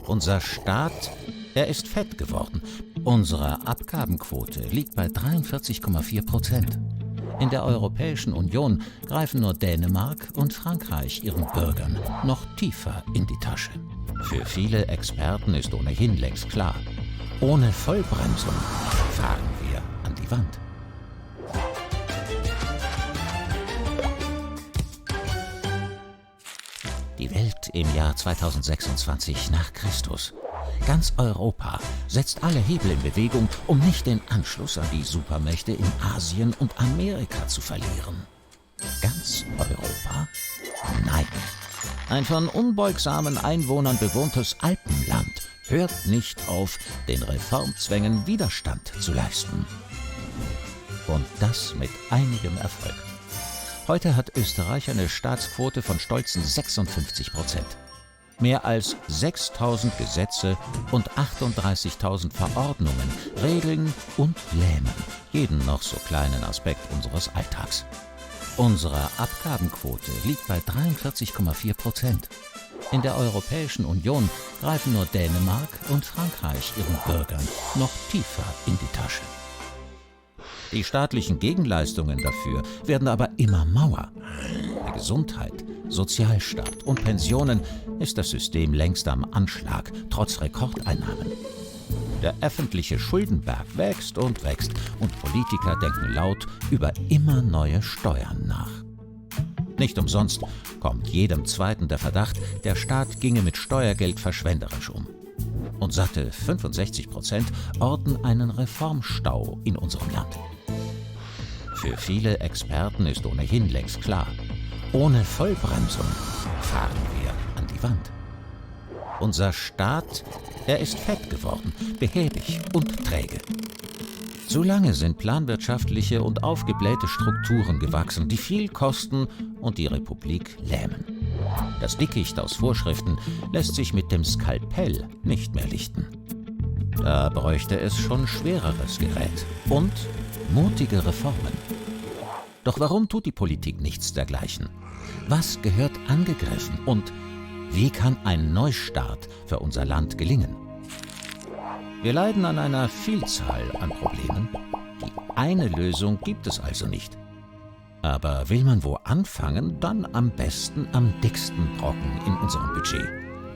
Unser Staat, er ist fett geworden. Unsere Abgabenquote liegt bei 43,4%. In der Europäischen Union greifen nur Dänemark und Frankreich ihren Bürgern noch tiefer in die Tasche. Für viele Experten ist ohnehin längst klar: Ohne Vollbremsung fahren wir an die Wand. Die Welt im Jahr 2026 nach Christus. Ganz Europa setzt alle Hebel in Bewegung, um nicht den Anschluss an die Supermächte in Asien und Amerika zu verlieren. Ganz Europa? Nein. Ein von unbeugsamen Einwohnern bewohntes Alpenland hört nicht auf, den Reformzwängen Widerstand zu leisten. Und das mit einigem Erfolg. Heute hat Österreich eine Staatsquote von stolzen 56%. Mehr als 6.000 Gesetze und 38.000 Verordnungen regeln und lähmen jeden noch so kleinen Aspekt unseres Alltags. Unsere Abgabenquote liegt bei 43,4%. In der Europäischen Union greifen nur Dänemark und Frankreich ihren Bürgern noch tiefer in die Tasche. Die staatlichen Gegenleistungen dafür werden aber immer mauer. Bei Gesundheit, Sozialstaat und Pensionen ist das System längst am Anschlag, trotz Rekordeinnahmen. Der öffentliche Schuldenberg wächst und Politiker denken laut über immer neue Steuern nach. Nicht umsonst kommt jedem Zweiten der Verdacht, der Staat ginge mit Steuergeld verschwenderisch um. Und satte 65% orten einen Reformstau in unserem Land. Für viele Experten ist ohnehin längst klar: Ohne Vollbremsung fahren wir an die Wand. Unser Staat, er ist fett geworden, behäbig und träge. Zu lange sind planwirtschaftliche und aufgeblähte Strukturen gewachsen, die viel kosten und die Republik lähmen. Das Dickicht aus Vorschriften lässt sich mit dem Skalpell nicht mehr lichten. Da bräuchte es schon schwereres Gerät und mutige Reformen. Doch warum tut die Politik nichts dergleichen? Was gehört angegriffen und wie kann ein Neustart für unser Land gelingen? Wir leiden an einer Vielzahl an Problemen. Die eine Lösung gibt es also nicht. Aber will man wo anfangen, dann am besten am dicksten Brocken in unserem Budget,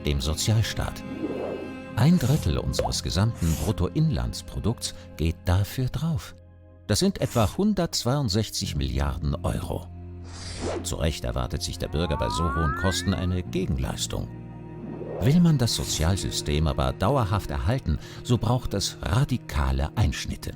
dem Sozialstaat. 1/3 unseres gesamten Bruttoinlandsprodukts geht dafür drauf. Das sind etwa 162 Milliarden Euro. Zu Recht erwartet sich der Bürger bei so hohen Kosten eine Gegenleistung. Will man das Sozialsystem aber dauerhaft erhalten, so braucht es radikale Einschnitte.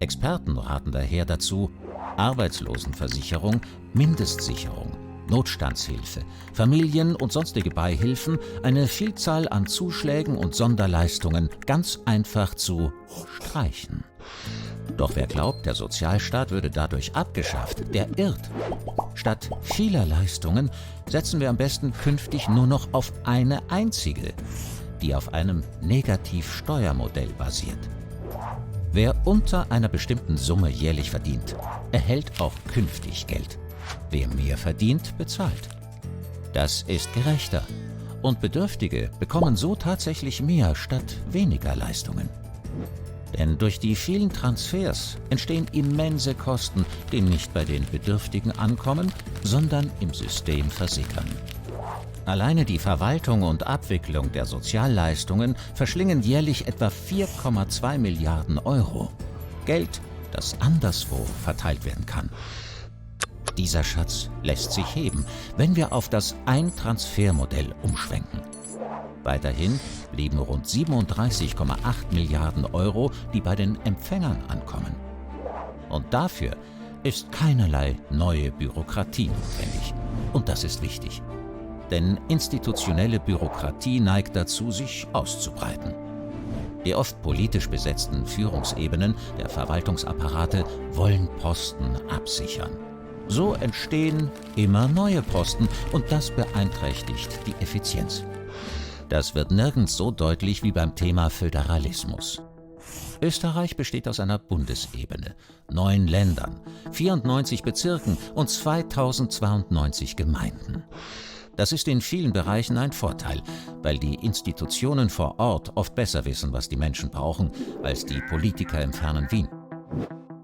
Experten raten daher dazu: Arbeitslosenversicherung, Mindestsicherung, Notstandshilfe, Familien- und sonstige Beihilfen, eine Vielzahl an Zuschlägen und Sonderleistungen ganz einfach zu streichen. Doch wer glaubt, der Sozialstaat würde dadurch abgeschafft, der irrt. Statt vieler Leistungen setzen wir am besten künftig nur noch auf eine einzige, die auf einem Negativsteuermodell basiert. Wer unter einer bestimmten Summe jährlich verdient, erhält auch künftig Geld. Wer mehr verdient, bezahlt. Das ist gerechter und Bedürftige bekommen so tatsächlich mehr statt weniger Leistungen. Denn durch die vielen Transfers entstehen immense Kosten, die nicht bei den Bedürftigen ankommen, sondern im System versickern. Alleine die Verwaltung und Abwicklung der Sozialleistungen verschlingen jährlich etwa 4,2 Milliarden Euro. Geld, das anderswo verteilt werden kann. Dieser Schatz lässt sich heben, wenn wir auf das Ein-Transfer-Modell umschwenken. Weiterhin blieben rund 37,8 Milliarden Euro, die bei den Empfängern ankommen. Und dafür ist keinerlei neue Bürokratie notwendig. Und das ist wichtig. Denn institutionelle Bürokratie neigt dazu, sich auszubreiten. Die oft politisch besetzten Führungsebenen der Verwaltungsapparate wollen Posten absichern. So entstehen immer neue Posten und das beeinträchtigt die Effizienz. Das wird nirgends so deutlich wie beim Thema Föderalismus. Österreich besteht aus einer Bundesebene, 9 Ländern, 94 Bezirken und 2092 Gemeinden. Das ist in vielen Bereichen ein Vorteil, weil die Institutionen vor Ort oft besser wissen, was die Menschen brauchen, als die Politiker im fernen Wien.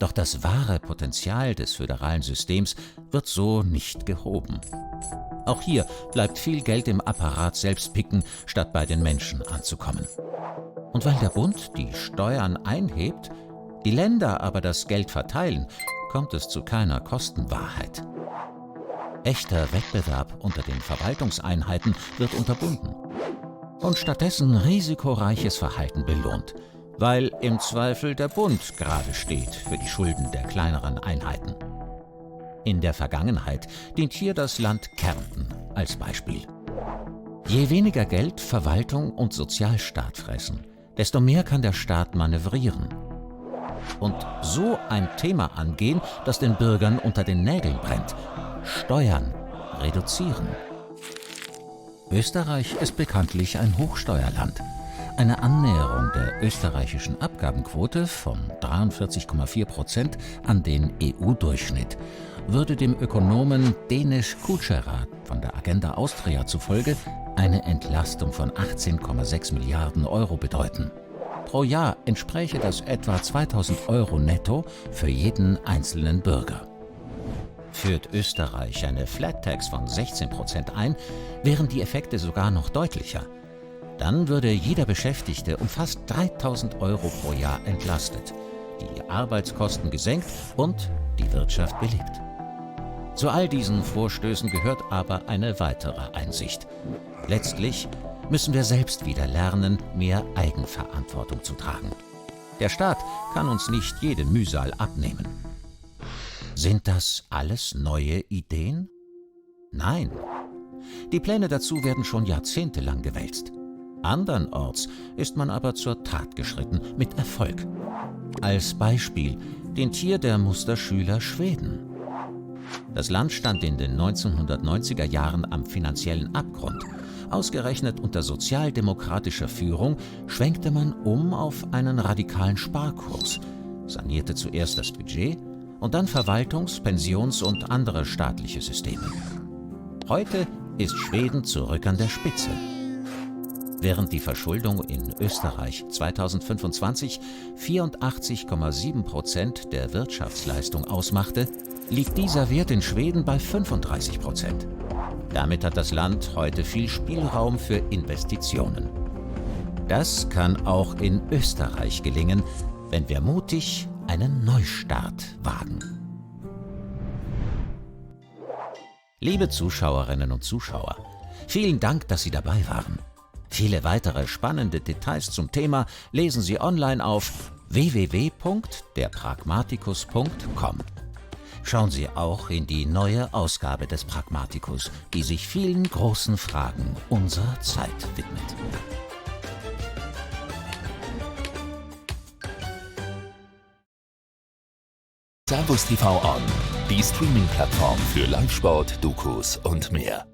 Doch das wahre Potenzial des föderalen Systems wird so nicht gehoben. Auch hier bleibt viel Geld im Apparat selbst picken, statt bei den Menschen anzukommen. Und weil der Bund die Steuern einhebt, die Länder aber das Geld verteilen, kommt es zu keiner Kostenwahrheit. Echter Wettbewerb unter den Verwaltungseinheiten wird unterbunden und stattdessen risikoreiches Verhalten belohnt, weil im Zweifel der Bund gerade steht für die Schulden der kleineren Einheiten. In der Vergangenheit dient hier das Land Kärnten als Beispiel. Je weniger Geld Verwaltung und Sozialstaat fressen, desto mehr kann der Staat manövrieren. Und so ein Thema angehen, das den Bürgern unter den Nägeln brennt: Steuern reduzieren. Österreich ist bekanntlich ein Hochsteuerland. Eine Annäherung der österreichischen Abgabenquote von 43,4% an den EU-Durchschnitt würde dem Ökonomen Denis Kučera von der Agenda Austria zufolge eine Entlastung von 18,6 Milliarden Euro bedeuten. Pro Jahr entspräche das etwa 2.000 Euro netto für jeden einzelnen Bürger. Führt Österreich eine Flat Tax von 16% ein, wären die Effekte sogar noch deutlicher. Dann würde jeder Beschäftigte um fast 3.000 Euro pro Jahr entlastet, die Arbeitskosten gesenkt und die Wirtschaft belebt. Zu all diesen Vorstößen gehört aber eine weitere Einsicht: Letztlich müssen wir selbst wieder lernen, mehr Eigenverantwortung zu tragen. Der Staat kann uns nicht jede Mühsal abnehmen. Sind das alles neue Ideen? Nein. Die Pläne dazu werden schon jahrzehntelang gewälzt. Andernorts ist man aber zur Tat geschritten, mit Erfolg. Als Beispiel dient hier der Musterschüler Schweden. Das Land stand in den 1990er Jahren am finanziellen Abgrund. Ausgerechnet unter sozialdemokratischer Führung schwenkte man um auf einen radikalen Sparkurs, sanierte zuerst das Budget und dann Verwaltungs-, Pensions- und andere staatliche Systeme. Heute ist Schweden zurück an der Spitze. Während die Verschuldung in Österreich 2025 84,7% der Wirtschaftsleistung ausmachte, liegt dieser Wert in Schweden bei 35%. Damit hat das Land heute viel Spielraum für Investitionen. Das kann auch in Österreich gelingen, wenn wir mutig einen Neustart wagen. Liebe Zuschauerinnen und Zuschauer, vielen Dank, dass Sie dabei waren. Viele weitere spannende Details zum Thema lesen Sie online auf www.derpragmaticus.com. Schauen Sie auch in die neue Ausgabe des Pragmaticus, die sich vielen großen Fragen unserer Zeit widmet. Servus TV On, die Streaming-Plattform für Live-Sport, Dokus und mehr.